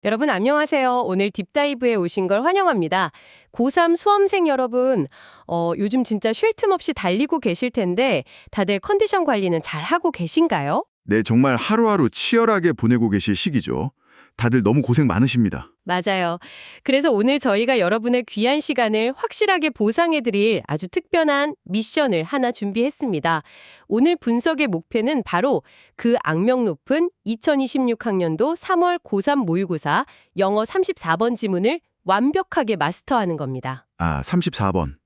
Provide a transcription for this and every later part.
여러분 안녕하세요. 오늘 딥다이브에 오신 걸 환영합니다. 고3 수험생 여러분, 요즘 진짜 쉴 틈 없이 달리고 계실 텐데 다들 컨디션 관리는 잘 하고 계신가요? 네, 정말 하루하루 치열하게 보내고 계실 시기죠. 다들 너무 고생 많으십니다. 맞아요. 그래서 오늘 저희가 여러분의 귀한 시간을 확실하게 보상해드릴 아주 특별한 미션을 하나 준비했습니다. 오늘 분석의 목표는 바로 그 악명 높은 2026학년도 3월 고3 모의고사 영어 34번 지문을 완벽하게 마스터하는 겁니다. 34번.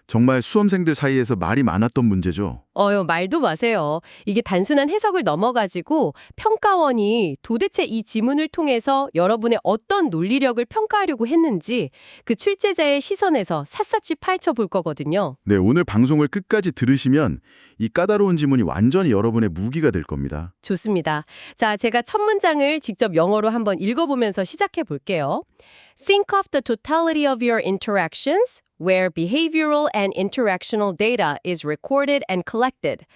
정말 수험생들 사이에서 말이 많았던 문제죠. 말도 마세요. 이게 단순한 해석을 넘어가지고 평가원이 도대체 이 지문을 통해서 여러분의 어떤 논리력을 평가하려고 했는지 그 출제자의 시선에서 샅샅이 파헤쳐 볼 거거든요. 네, 오늘 방송을 끝까지 들으시면 이 까다로운 지문이 완전히 여러분의 무기가 될 겁니다. 좋습니다. 자, 제가 첫 문장을 직접 영어로 한번 읽어보면서 시작해 볼게요. Think of the totality of your interactions where behavioral and interactional data is recorded and collected.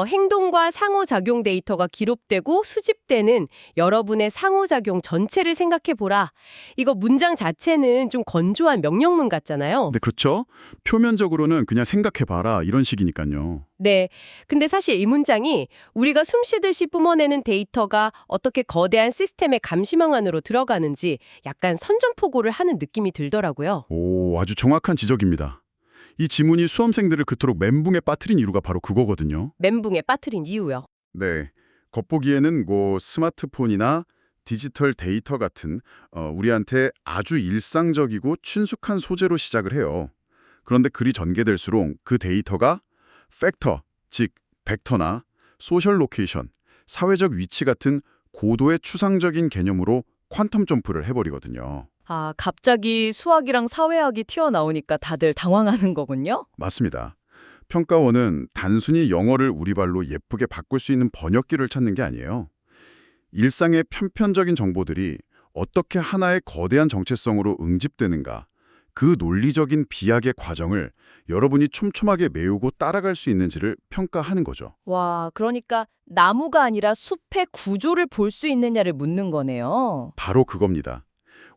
행동과 상호작용 데이터가 기록되고 수집되는 여러분의 상호작용 전체를 생각해보라. 이거 문장 자체는 좀 건조한 명령문 같잖아요. 네, 그렇죠. 표면적으로는 그냥 생각해봐라 이런 식이니까요. 네. 근데 사실 이 문장이 우리가 숨쉬듯이 뿜어내는 데이터가 어떻게 거대한 시스템의 감시망 안으로 들어가는지 약간 선전포고를 하는 느낌이 들더라고요. 오, 아주 정확한 지적입니다. 이 지문이 수험생들을 그토록 멘붕에 빠뜨린 이유가 바로 그거거든요. 멘붕에 빠뜨린 이유요. 네, 겉보기에는 스마트폰이나 디지털 데이터 같은 우리한테 아주 일상적이고 친숙한 소재로 시작을 해요. 그런데 글이 전개될수록 그 데이터가 팩터, 즉 벡터나 소셜 로케이션, 사회적 위치 같은 고도의 추상적인 개념으로 퀀텀 점프를 해버리거든요. 갑자기 수학이랑 사회학이 튀어나오니까 다들 당황하는 거군요. 맞습니다. 평가원은 단순히 영어를 우리 말로 예쁘게 바꿀 수 있는 번역기를 찾는 게 아니에요. 일상의 편편적인 정보들이 어떻게 하나의 거대한 정체성으로 응집되는가, 그 논리적인 비약의 과정을 여러분이 촘촘하게 메우고 따라갈 수 있는지를 평가하는 거죠. 와, 그러니까 나무가 아니라 숲의 구조를 볼 수 있느냐를 묻는 거네요. 바로 그겁니다.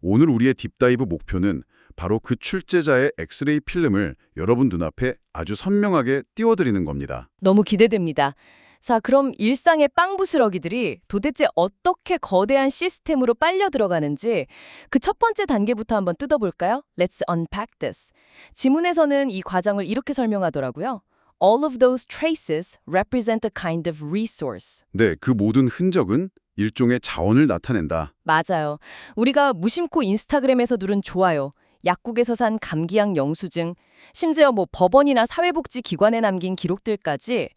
오늘 우리의 딥다이브 목표는 바로 그 출제자의 엑스레이 필름을 여러분 눈앞에 아주 선명하게 띄워드리는 겁니다. 너무 기대됩니다. 자, 그럼 일상의 빵부스러기들이 도대체 어떻게 거대한 시스템으로 빨려 들어가는지 그 첫 번째 단계부터 한번 뜯어볼까요? Let's unpack this. 지문에서는 이 과정을 이렇게 설명하더라고요. All of those traces represent a kind of resource. 네, 그 모든 흔적은 일종의 자원을 나타낸다. 맞아요. 우리가 무심코 인스타그램에서 누른 좋아요, 약국에서 산 감기약 영수증, 심지어 법원이나 사회복지 기관에 남긴 기록들까지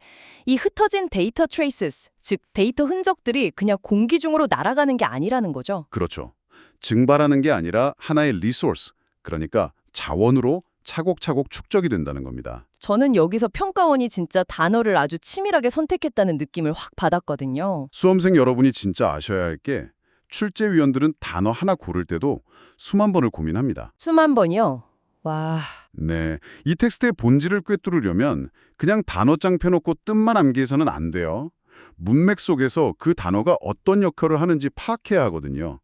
이 흩어진 데이터 트레이스스, 즉 데이터 흔적들이 그냥 공기 중으로 날아가는 게 아니라는 거죠. 그렇죠. 증발하는 게 아니라 하나의 리소스, 그러니까 자원으로 차곡차곡 축적이 된다는 겁니다. 저는 여기서 평가원이 진짜 단어를 아주 치밀하게 선택했다는 느낌을 확 받았거든요. 수험생 여러분이 진짜 아셔야 할 게 출제위원들은 단어 하나 고를 때도 수만 번을 고민합니다. 수만 번이요? 와... 네, 이 텍스트의 본질을 꿰뚫으려면 그냥 단어장 펴놓고 뜻만 암기해서는 안 돼요. 문맥 속에서 그 단어가 어떤 역할을 하는지 파악해야 하거든요.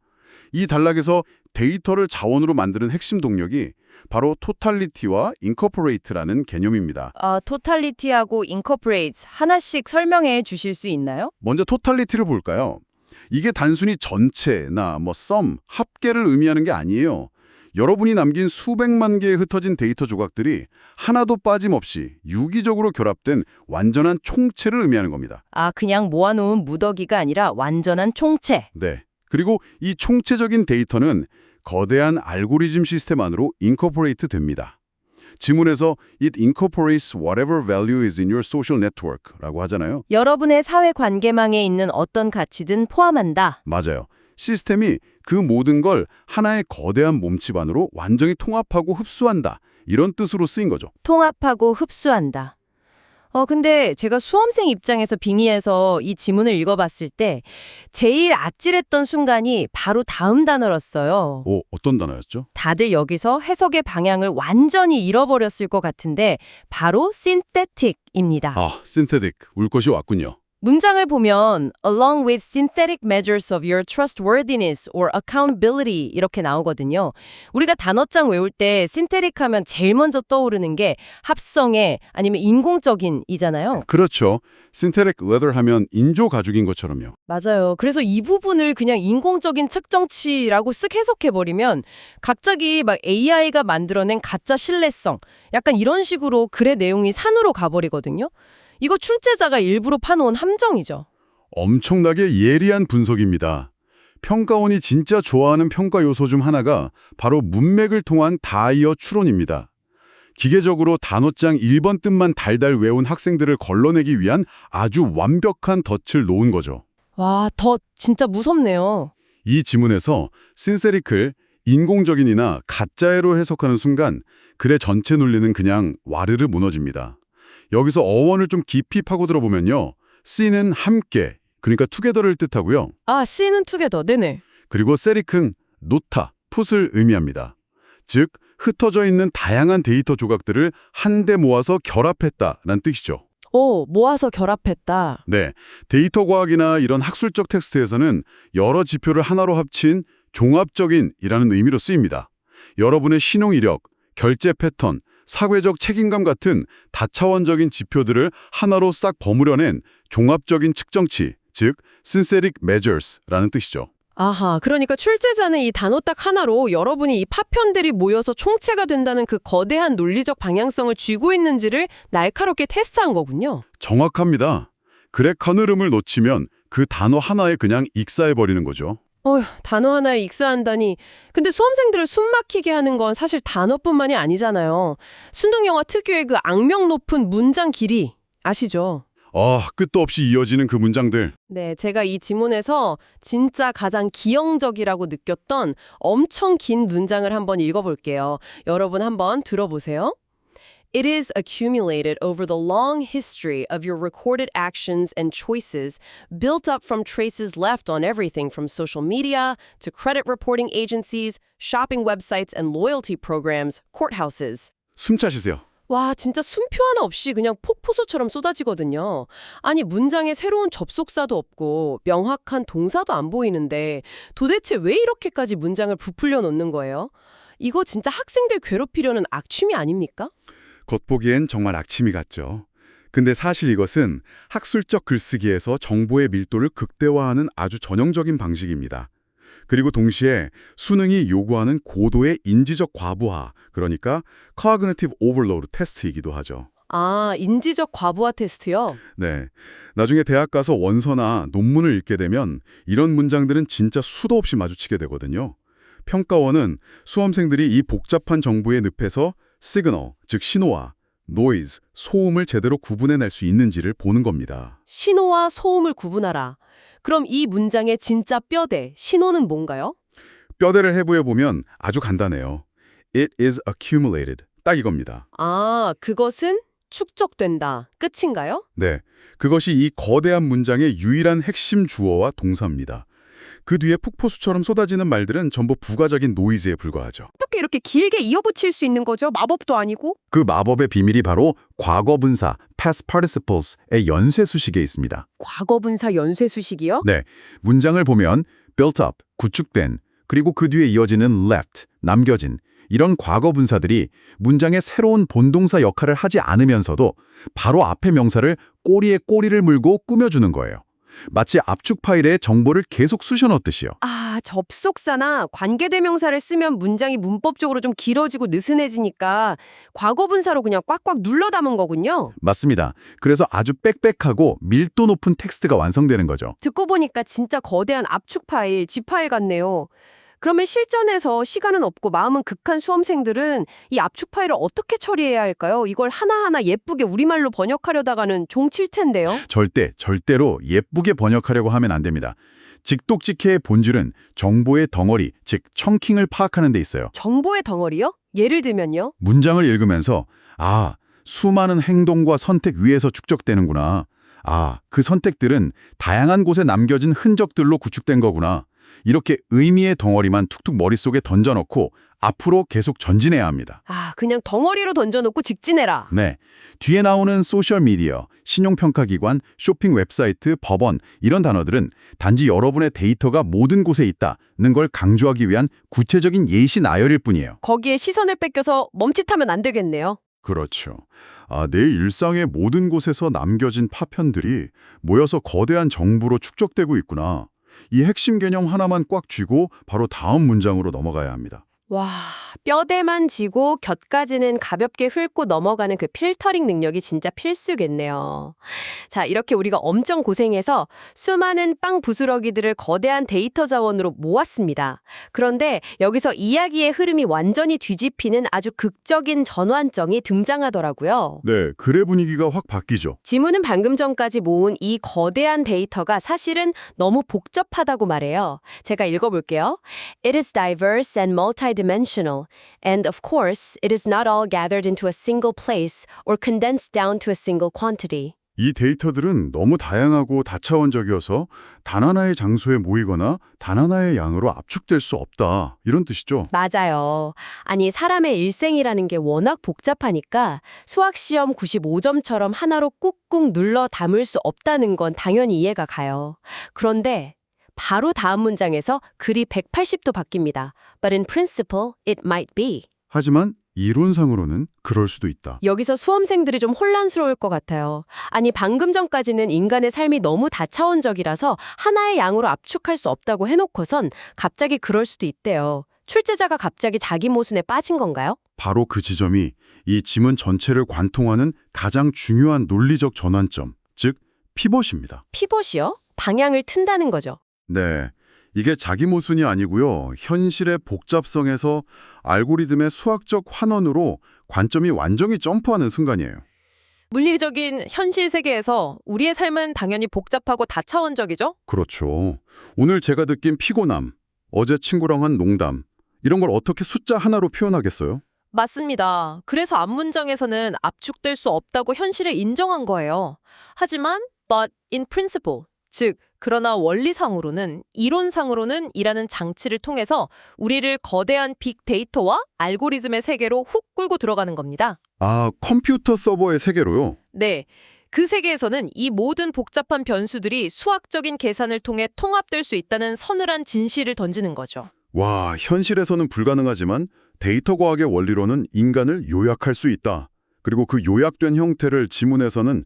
이 단락에서 데이터를 자원으로 만드는 핵심 동력이 바로 토탈리티와 인코퍼레이트라는 개념입니다. 토탈리티하고 인코퍼레이트 하나씩 설명해 주실 수 있나요? 먼저 토탈리티를 볼까요? 이게 단순히 전체나 합계를 의미하는 게 아니에요. 여러분이 남긴 수백만 개의 흩어진 데이터 조각들이 하나도 빠짐없이 유기적으로 결합된 완전한 총체를 의미하는 겁니다. 그냥 모아놓은 무더기가 아니라 완전한 총체. 네. 그리고 이 총체적인 데이터는 거대한 알고리즘 시스템 안으로 인코퍼레이트 됩니다. 지문에서 It incorporates whatever value is in your social network라고 하잖아요. 여러분의 사회 관계망에 있는 어떤 가치든 포함한다. 맞아요. 시스템이 그 모든 걸 하나의 거대한 몸집 안으로 완전히 통합하고 흡수한다. 이런 뜻으로 쓰인 거죠. 통합하고 흡수한다. 근데 제가 수험생 입장에서 빙의해서 이 지문을 읽어봤을 때 제일 아찔했던 순간이 바로 다음 단어였어요. 어떤 단어였죠? 다들 여기서 해석의 방향을 완전히 잃어버렸을 것 같은데 바로 synthetic입니다. synthetic, 울 것이 왔군요. 문장을 보면 along with synthetic measures of your trustworthiness or accountability 이렇게 나오거든요. 우리가 단어장 외울 때 synthetic 하면 제일 먼저 떠오르는 게 합성의 아니면 인공적인이잖아요. 그렇죠. 신테릭 레더 하면 인조 가죽인 것처럼요. 맞아요. 그래서 이 부분을 그냥 인공적인 측정치라고 쓱 해석해버리면 갑자기 막 AI가 만들어낸 가짜 신뢰성 약간 이런 식으로 글의 내용이 산으로 가버리거든요. 이거 출제자가 일부러 파놓은 함정이죠. 엄청나게 예리한 분석입니다. 평가원이 진짜 좋아하는 평가 요소 중 하나가 바로 문맥을 통한 다이어 추론입니다. 기계적으로 단어장 1번 뜻만 달달 외운 학생들을 걸러내기 위한 아주 완벽한 덫을 놓은 거죠. 와, 더 진짜 무섭네요. 이 지문에서 신세리클, 인공적인이나 가짜애로 해석하는 순간 글의 전체 논리는 그냥 와르르 무너집니다. 여기서 어원을 좀 깊이 파고들어보면요. C는 함께, 그러니까 투게더를 뜻하고요. 아, C는 투게더, 네네. 그리고 세리크는 놓다, 풋을 의미합니다. 즉, 흩어져 있는 다양한 데이터 조각들을 한데 모아서 결합했다라는 뜻이죠. 오, 모아서 결합했다. 네, 데이터 과학이나 이런 학술적 텍스트에서는 여러 지표를 하나로 합친 종합적인이라는 의미로 쓰입니다. 여러분의 신용 이력, 결제 패턴, 사회적 책임감 같은 다차원적인 지표들을 하나로 싹 버무려낸 종합적인 측정치, 즉 synthetic measures라는 뜻이죠. 아하, 그러니까 출제자는 이 단어 딱 하나로 여러분이 이 파편들이 모여서 총체가 된다는 그 거대한 논리적 방향성을 쥐고 있는지를 날카롭게 테스트한 거군요. 정확합니다. 글의 커널음을 놓치면 그 단어 하나에 그냥 익사해버리는 거죠. 어휴, 단어 하나에 익사한다니. 근데 수험생들을 숨막히게 하는 건 사실 단어뿐만이 아니잖아요. 순등 영화 특유의 그 악명 높은 문장 길이 아시죠? 끝도 없이 이어지는 그 문장들. 네, 제가 이 지문에서 진짜 가장 기형적이라고 느꼈던 엄청 긴 문장을 한번 읽어볼게요. 여러분 한번 들어보세요. It is accumulated over the long history of your recorded actions and choices, built up from traces left on everything from social media to credit reporting agencies, shopping websites and loyalty programs, courthouses. 숨 차시세요. 와, 진짜 숨표 하나 없이 그냥 폭포수처럼 쏟아지거든요. 아니, 문장에 새로운 접속사도 없고 명확한 동사도 안 보이는데 도대체 왜 이렇게까지 문장을 부풀려 놓는 거예요? 이거 진짜 학생들 괴롭히려는 악취미 아닙니까? 겉보기엔 정말 악취미 같죠. 근데 사실 이것은 학술적 글쓰기에서 정보의 밀도를 극대화하는 아주 전형적인 방식입니다. 그리고 동시에 수능이 요구하는 고도의 인지적 과부하, 그러니까 Cognitive Overload 테스트이기도 하죠. 아, 인지적 과부하 테스트요? 네, 나중에 대학 가서 원서나 논문을 읽게 되면 이런 문장들은 진짜 수도 없이 마주치게 되거든요. 평가원은 수험생들이 이 복잡한 정보의 늪에서 시그널, 즉 신호와 노이즈, 소음을 제대로 구분해낼 수 있는지를 보는 겁니다. 신호와 소음을 구분하라. 그럼 이 문장의 진짜 뼈대, 신호는 뭔가요? 뼈대를 해부해보면 아주 간단해요. It is accumulated. 딱 이겁니다. 아, 그것은 축적된다. 끝인가요? 네, 그것이 이 거대한 문장의 유일한 핵심 주어와 동사입니다. 그 뒤에 폭포수처럼 쏟아지는 말들은 전부 부가적인 노이즈에 불과하죠. 어떻게 이렇게 길게 이어붙일 수 있는 거죠? 마법도 아니고? 그 마법의 비밀이 바로 과거분사, past participles의 연쇄 수식에 있습니다. 과거분사 연쇄 수식이요? 네, 문장을 보면 built up, 구축된, 그리고 그 뒤에 이어지는 left, 남겨진, 이런 과거분사들이 문장의 새로운 본동사 역할을 하지 않으면서도 바로 앞의 명사를 꼬리에 꼬리를 물고 꾸며주는 거예요. 마치 압축 파일에 정보를 계속 쑤셔 넣듯이요. 아, 접속사나 관계대명사를 쓰면 문장이 문법적으로 좀 길어지고 느슨해지니까 과거분사로 그냥 꽉꽉 눌러 담은 거군요. 맞습니다. 그래서 아주 빽빽하고 밀도 높은 텍스트가 완성되는 거죠. 듣고 보니까 진짜 거대한 압축 파일, 지파일 같네요. 그러면 실전에서 시간은 없고 마음은 급한 수험생들은 이 압축 파일을 어떻게 처리해야 할까요? 이걸 하나하나 예쁘게 우리말로 번역하려다가는 종칠 텐데요. 절대로 예쁘게 번역하려고 하면 안 됩니다. 직독직해의 본질은 정보의 덩어리, 즉 청킹을 파악하는 데 있어요. 정보의 덩어리요? 예를 들면요? 문장을 읽으면서 수많은 행동과 선택 위에서 축적되는구나. 그 선택들은 다양한 곳에 남겨진 흔적들로 구축된 거구나. 이렇게 의미의 덩어리만 툭툭 머릿속에 던져넣고 앞으로 계속 전진해야 합니다. 아, 그냥 덩어리로 던져놓고 직진해라. 네, 뒤에 나오는 소셜미디어, 신용평가기관, 쇼핑 웹사이트, 법원 이런 단어들은 단지 여러분의 데이터가 모든 곳에 있다는 걸 강조하기 위한 구체적인 예시 나열일 뿐이에요. 거기에 시선을 뺏겨서 멈칫하면 안 되겠네요. 그렇죠. 내 일상의 모든 곳에서 남겨진 파편들이 모여서 거대한 정보로 축적되고 있구나. 이 핵심 개념 하나만 꽉 쥐고 바로 다음 문장으로 넘어가야 합니다. 와, 뼈대만 지고 곁까지는 가볍게 훑고 넘어가는 그 필터링 능력이 진짜 필수겠네요. 자, 이렇게 우리가 엄청 고생해서 수많은 빵 부스러기들을 거대한 데이터 자원으로 모았습니다. 그런데 여기서 이야기의 흐름이 완전히 뒤집히는 아주 극적인 전환점이 등장하더라고요. 네, 글의 분위기가 확 바뀌죠. 지문은 방금 전까지 모은 이 거대한 데이터가 사실은 너무 복잡하다고 말해요. 제가 읽어볼게요. It is diverse and multidimensional, and of course, it is not all gathered into a single place or condensed down to a single quantity. 이 데이터들은 너무 다양하고 다차원적이어서 단 하나의 장소에 모이거나 단 하나의 양으로 압축될 수 없다. 이런 뜻이죠. 맞아요. 아니, 사람의 일생이라는 게 워낙 복잡하니까 수학시험 95점처럼 하나로 꾹꾹 눌러 담을 수 없다는 건 당연히 이해가 가요. 그런데 바로 다음 문장에서 글이 180도 바뀝니다. But in principle, it might be. 하지만 이론상으로는 그럴 수도 있다. 여기서 수험생들이 좀 혼란스러울 것 같아요. 아니, 방금 전까지는 인간의 삶이 너무 다차원적이라서 하나의 양으로 압축할 수 없다고 해놓고선 갑자기 그럴 수도 있대요. 출제자가 갑자기 자기 모순에 빠진 건가요? 바로 그 지점이 이 지문 전체를 관통하는 가장 중요한 논리적 전환점, 즉 피벗입니다. 피벗이요? 방향을 튼다는 거죠. 네, 이게 자기 모순이 아니고요. 현실의 복잡성에서 알고리즘의 수학적 환원으로 관점이 완전히 점프하는 순간이에요. 물리적인 현실 세계에서 우리의 삶은 당연히 복잡하고 다차원적이죠? 그렇죠. 오늘 제가 느낀 피곤함, 어제 친구랑 한 농담, 이런 걸 어떻게 숫자 하나로 표현하겠어요? 맞습니다. 그래서 앞문장에서는 압축될 수 없다고 현실을 인정한 거예요. 하지만 but in principle, 즉 그러나 원리상으로는, 이론상으로는 이라는 장치를 통해서 우리를 거대한 빅데이터와 알고리즘의 세계로 훅 끌고 들어가는 겁니다. 아, 컴퓨터 서버의 세계로요? 네. 그 세계에서는 이 모든 복잡한 변수들이 수학적인 계산을 통해 통합될 수 있다는 서늘한 진실을 던지는 거죠. 와, 현실에서는 불가능하지만 데이터 과학의 원리로는 인간을 요약할 수 있다. 그리고 그 요약된 형태를 지문에서는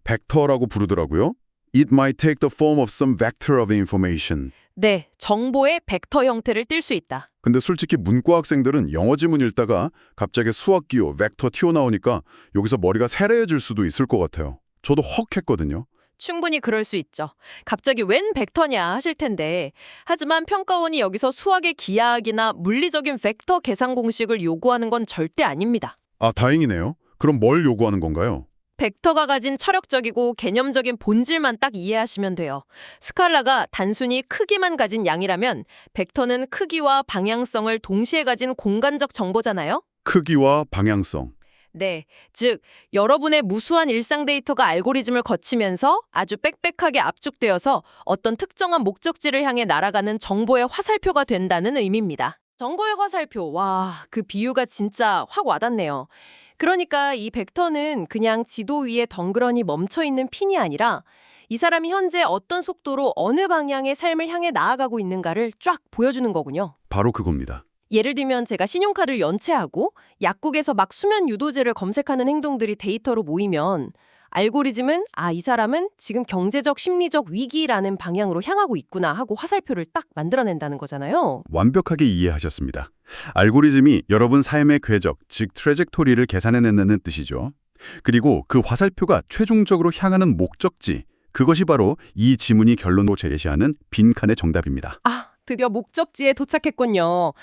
벡터라고 부르더라고요. It might take the form of some vector of information. 네, 정보의 벡터 형태를 띌 수 있다. 근데 솔직히 문과 학생들은 영어 지문 읽다가 갑자기 수학 기호, 벡터 튀어나오니까 여기서 머리가 세례해질 수도 있을 것 같아요. 저도 헉 했거든요. 충분히 그럴 수 있죠. 갑자기 웬 벡터냐 하실 텐데. 하지만 평가원이 여기서 수학의 기하학이나 물리적인 벡터 계산 공식을 요구하는 건 절대 아닙니다. 아, 다행이네요. 그럼 뭘 요구하는 건가요? 벡터가 가진 철학적이고 개념적인 본질만 딱 이해하시면 돼요. 스칼라가 단순히 크기만 가진 양이라면 벡터는 크기와 방향성을 동시에 가진 공간적 정보잖아요. 크기와 방향성. 네, 즉 여러분의 무수한 일상 데이터가 알고리즘을 거치면서 아주 빽빽하게 압축되어서 어떤 특정한 목적지를 향해 날아가는 정보의 화살표가 된다는 의미입니다. 정보의 화살표, 와, 그 비유가 진짜 확 와닿네요. 그러니까 이 벡터는 그냥 지도 위에 덩그러니 멈춰있는 핀이 아니라 이 사람이 현재 어떤 속도로 어느 방향의 삶을 향해 나아가고 있는가를 쫙 보여주는 거군요. 바로 그겁니다. 예를 들면 제가 신용카드를 연체하고 약국에서 막 수면 유도제를 검색하는 행동들이 데이터로 모이면 알고리즘은 이 사람은 지금 경제적, 심리적 위기라는 방향으로 향하고 있구나 하고 화살표를 딱 만들어낸다는 거잖아요. 완벽하게 이해하셨습니다. 알고리즘이 여러분 삶의 궤적, 즉 트래젝토리를 계산해낸다는 뜻이죠. 그리고 그 화살표가 최종적으로 향하는 목적지, 그것이 바로 이 지문이 결론으로 제시하는 빈칸의 정답입니다. 드디어 목적지에 도착했군요.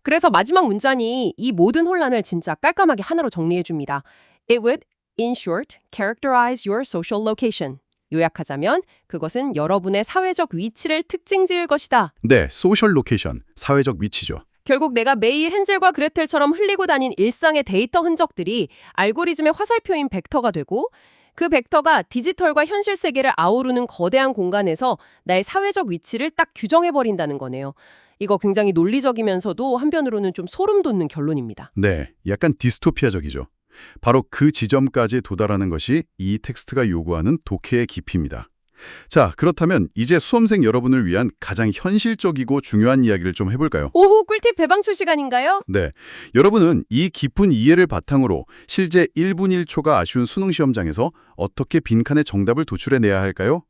그래서 마지막 문장이 이 모든 혼란을 진짜 깔끔하게 하나로 정리해줍니다. It would, in short, characterize your social location. 요약하자면 그것은 여러분의 사회적 위치를 특징 지을 것이다. 네, 소셜 로케이션, 사회적 위치죠. 결국 내가 매일 헨젤과 그레텔처럼 흘리고 다닌 일상의 데이터 흔적들이 알고리즘의 화살표인 벡터가 되고 그 벡터가 디지털과 현실 세계를 아우르는 거대한 공간에서 나의 사회적 위치를 딱 규정해버린다는 거네요. 이거 굉장히 논리적이면서도 한편으로는 좀 소름 돋는 결론입니다. 네, 약간 디스토피아적이죠. 바로 그 지점까지 도달하는 것이 이 텍스트가 요구하는 독해의 깊이입니다. 자, 그렇다면 이제 수험생 여러분을 위한 가장 현실적이고 중요한 이야기를 좀 해볼까요? 오호, 꿀팁 배방출 시간인가요? 네, 여러분은 이 깊은 이해를 바탕으로 실제 1분 1초가 아쉬운 수능 시험장에서 어떻게 빈칸의 정답을 도출해내야 할까요?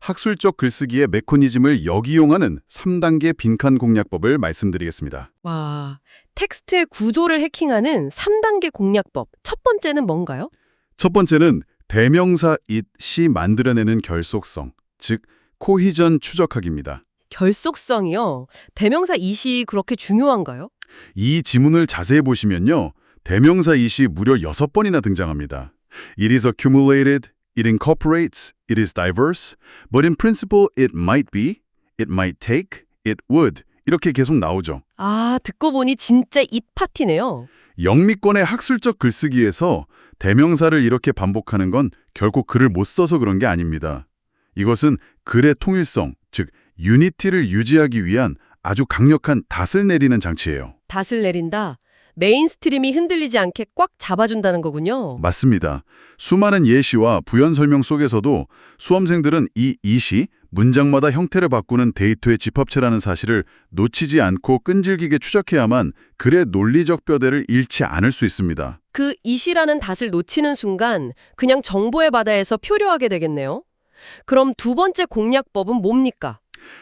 학술적 글쓰기의 메커니즘을 역이용하는 3단계 빈칸 공략법을 말씀드리겠습니다. 와, 텍스트의 구조를 해킹하는 3단계 공략법. 첫 번째는 뭔가요? 첫 번째는 대명사 it이 만들어내는 결속성, 즉 코히전 추적하기입니다. 결속성이요. 대명사 it이 그렇게 중요한가요? 이 지문을 자세히 보시면요. 대명사 it이 무려 6번이나 등장합니다. It is accumulated, it incorporates, it is diverse, but in principle it might be, it might take, it would 이렇게 계속 나오죠. 아, 듣고 보니 진짜 it 파티네요. 영미권의 학술적 글쓰기에서 대명사를 이렇게 반복하는 건 결코 글을 못 써서 그런 게 아닙니다. 이것은 글의 통일성, 즉 유니티를 유지하기 위한 아주 강력한 닷을 내리는 장치예요. 닷을 내린다. 메인스트림이 흔들리지 않게 꽉 잡아준다는 거군요. 맞습니다. 수많은 예시와 부연 설명 속에서도 수험생들은 이 it이 문장마다 형태를 바꾸는 데이터의 집합체라는 사실을 놓치지 않고 끈질기게 추적해야만 글의 논리적 뼈대를 잃지 않을 수 있습니다. 그 it이라는 닷을 놓치는 순간 그냥 정보의 바다에서 표류하게 되겠네요. 그럼 두 번째 공략법은 뭡니까?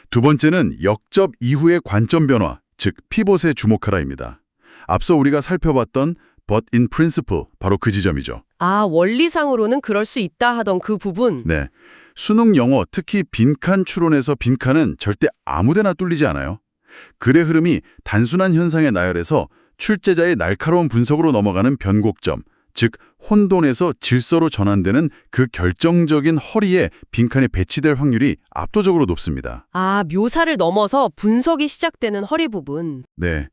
두 번째는 역접 이후의 관점 변화, 즉 피벗에 주목하라입니다. 앞서 우리가 살펴봤던 but in principle, 바로 그 지점이죠. 아, 원리상으로는 그럴 수 있다 하던 그 부분. 네, 수능 영어, 특히 빈칸 추론에서 빈칸은 절대 아무데나 뚫리지 않아요. 글의 흐름이 단순한 현상의 나열에서 출제자의 날카로운 분석으로 넘어가는 변곡점, 즉 혼돈에서 질서로 전환되는 그 결정적인 허리에 빈칸이 배치될 확률이 압도적으로 높습니다. 아, 묘사를 넘어서 분석이 시작되는 허리 부분. 네,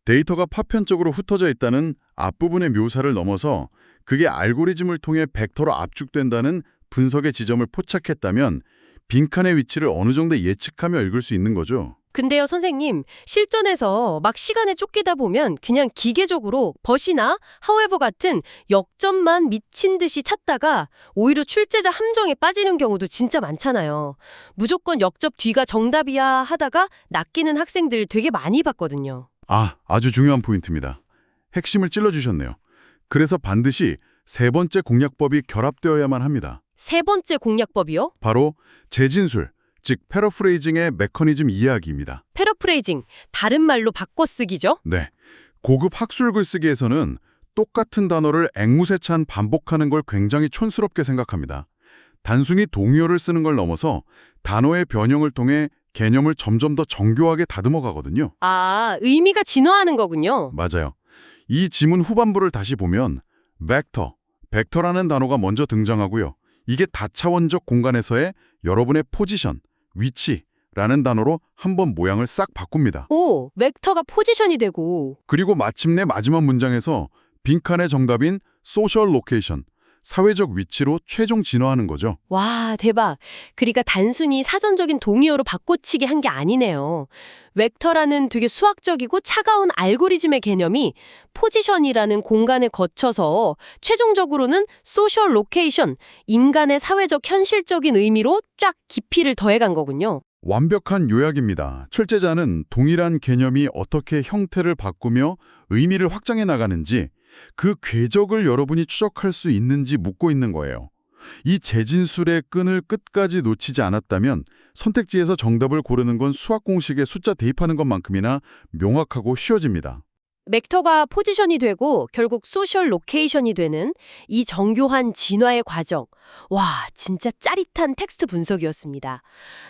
데이터가 파편적으로 흩어져 있다는 앞부분의 묘사를 넘어서 그게 알고리즘을 통해 벡터로 압축된다는 분석의 지점을 포착했다면 빈칸의 위치를 어느 정도 예측하며 읽을 수 있는 거죠. 근데요, 선생님, 실전에서 막 시간에 쫓기다 보면 그냥 기계적으로 but이나 however 같은 역점만 미친 듯이 찾다가 오히려 출제자 함정에 빠지는 경우도 진짜 많잖아요. 무조건 역접 뒤가 정답이야 하다가 낚이는 학생들 되게 많이 봤거든요. 아주 중요한 포인트입니다. 핵심을 찔러주셨네요. 그래서 반드시 세 번째 공략법이 결합되어야만 합니다. 세 번째 공략법이요? 바로 재진술, 즉 패러프레이징의 메커니즘 이해하기입니다. 패러프레이징, 다른 말로 바꿔쓰기죠? 네, 고급 학술 글쓰기에서는 똑같은 단어를 앵무새찬 반복하는 걸 굉장히 촌스럽게 생각합니다. 단순히 동의어를 쓰는 걸 넘어서 단어의 변형을 통해 개념을 점점 더 정교하게 다듬어 가거든요. 아, 의미가 진화하는 거군요. 맞아요. 이 지문 후반부를 다시 보면 벡터라는 단어가 먼저 등장하고요. 이게 다차원적 공간에서의 여러분의 포지션, 위치라는 단어로 한번 모양을 싹 바꿉니다. 오, 벡터가 포지션이 되고. 그리고 마침내 마지막 문장에서 빈칸의 정답인 소셜 로케이션, 사회적 위치로 최종 진화하는 거죠. 와, 대박. 그러니까 단순히 사전적인 동의어로 바꿔치기 한 게 아니네요. 벡터라는 되게 수학적이고 차가운 알고리즘의 개념이 포지션이라는 공간에 거쳐서 최종적으로는 소셜 로케이션, 인간의 사회적 현실적인 의미로 쫙 깊이를 더해간 거군요. 완벽한 요약입니다. 출제자는 동일한 개념이 어떻게 형태를 바꾸며 의미를 확장해 나가는지 그 궤적을 여러분이 추적할 수 있는지 묻고 있는 거예요. 이 재진술의 끈을 끝까지 놓치지 않았다면 선택지에서 정답을 고르는 건 수학 공식에 숫자 대입하는 것만큼이나 명확하고 쉬워집니다. 벡터가 포지션이 되고 결국 소셜 로케이션이 되는 이 정교한 진화의 과정. 와, 진짜 짜릿한 텍스트 분석이었습니다.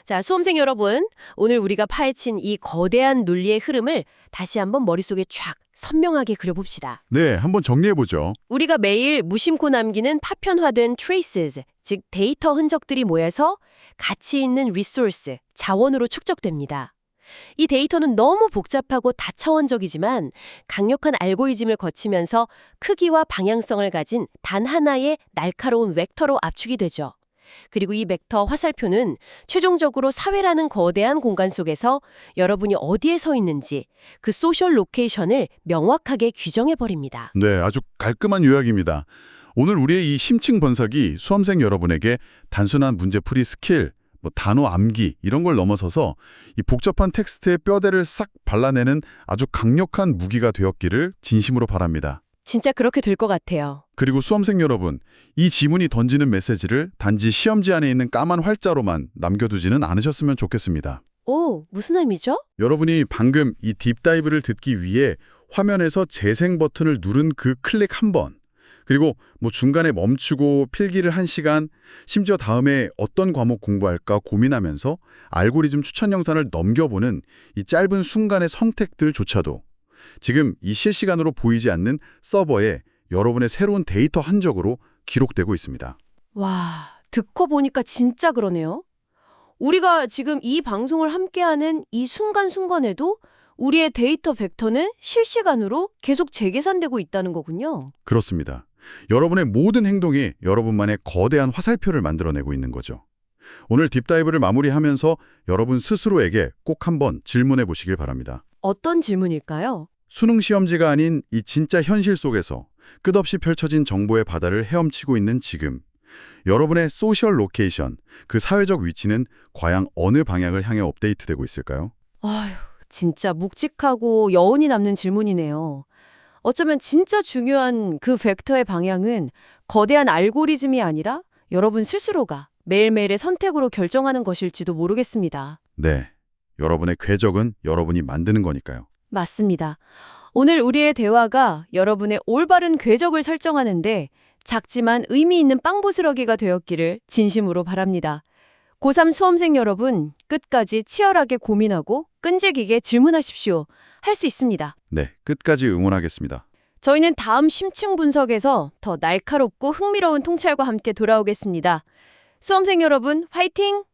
자, 수험생 여러분, 오늘 우리가 파헤친 이 거대한 논리의 흐름을 다시 한번 머릿속에 쫙 선명하게 그려봅시다. 네, 한번 정리해보죠. 우리가 매일 무심코 남기는 파편화된 traces, 즉 데이터 흔적들이 모여서 가치 있는 resource, 자원으로 축적됩니다. 이 데이터는 너무 복잡하고 다차원적이지만 강력한 알고리즘을 거치면서 크기와 방향성을 가진 단 하나의 날카로운 벡터로 압축이 되죠. 그리고 이 벡터 화살표는 최종적으로 사회라는 거대한 공간 속에서 여러분이 어디에 서 있는지 그 소셜 로케이션을 명확하게 규정해버립니다. 네, 아주 깔끔한 요약입니다. 오늘 우리의 이 심층 번삭이 수험생 여러분에게 단순한 문제풀이 스킬, 단어 암기 이런 걸 넘어서서 이 복잡한 텍스트의 뼈대를 싹 발라내는 아주 강력한 무기가 되었기를 진심으로 바랍니다. 진짜 그렇게 될 것 같아요. 그리고 수험생 여러분, 이 지문이 던지는 메시지를 단지 시험지 안에 있는 까만 활자로만 남겨두지는 않으셨으면 좋겠습니다. 오, 무슨 의미죠? 여러분이 방금 이 딥다이브를 듣기 위해 화면에서 재생 버튼을 누른 그 클릭 한 번, 그리고 중간에 멈추고 필기를 1시간, 심지어 다음에 어떤 과목 공부할까 고민하면서 알고리즘 추천 영상을 넘겨보는 이 짧은 순간의 선택들조차도 지금 이 실시간으로 보이지 않는 서버에 여러분의 새로운 데이터 흔적으로 기록되고 있습니다. 와, 듣고 보니까 진짜 그러네요. 우리가 지금 이 방송을 함께하는 이 순간순간에도 우리의 데이터 벡터는 실시간으로 계속 재계산되고 있다는 거군요. 그렇습니다. 여러분의 모든 행동이 여러분만의 거대한 화살표를 만들어내고 있는 거죠. 오늘 딥다이브를 마무리하면서 여러분 스스로에게 꼭 한번 질문해 보시길 바랍니다. 어떤 질문일까요? 수능 시험지가 아닌 이 진짜 현실 속에서 끝없이 펼쳐진 정보의 바다를 헤엄치고 있는 지금, 여러분의 소셜 로케이션, 그 사회적 위치는 과연 어느 방향을 향해 업데이트되고 있을까요? 아휴, 진짜 묵직하고 여운이 남는 질문이네요. 어쩌면 진짜 중요한 그 벡터의 방향은 거대한 알고리즘이 아니라 여러분 스스로가 매일매일의 선택으로 결정하는 것일지도 모르겠습니다. 네, 여러분의 궤적은 여러분이 만드는 거니까요. 맞습니다. 오늘 우리의 대화가 여러분의 올바른 궤적을 설정하는데 작지만 의미 있는 빵부스러기가 되었기를 진심으로 바랍니다. 고3 수험생 여러분, 끝까지 치열하게 고민하고 끈질기게 질문하십시오. 할 수 있습니다. 네, 끝까지 응원하겠습니다. 저희는 다음 심층 분석에서 더 날카롭고 흥미로운 통찰과 함께 돌아오겠습니다. 수험생 여러분, 화이팅!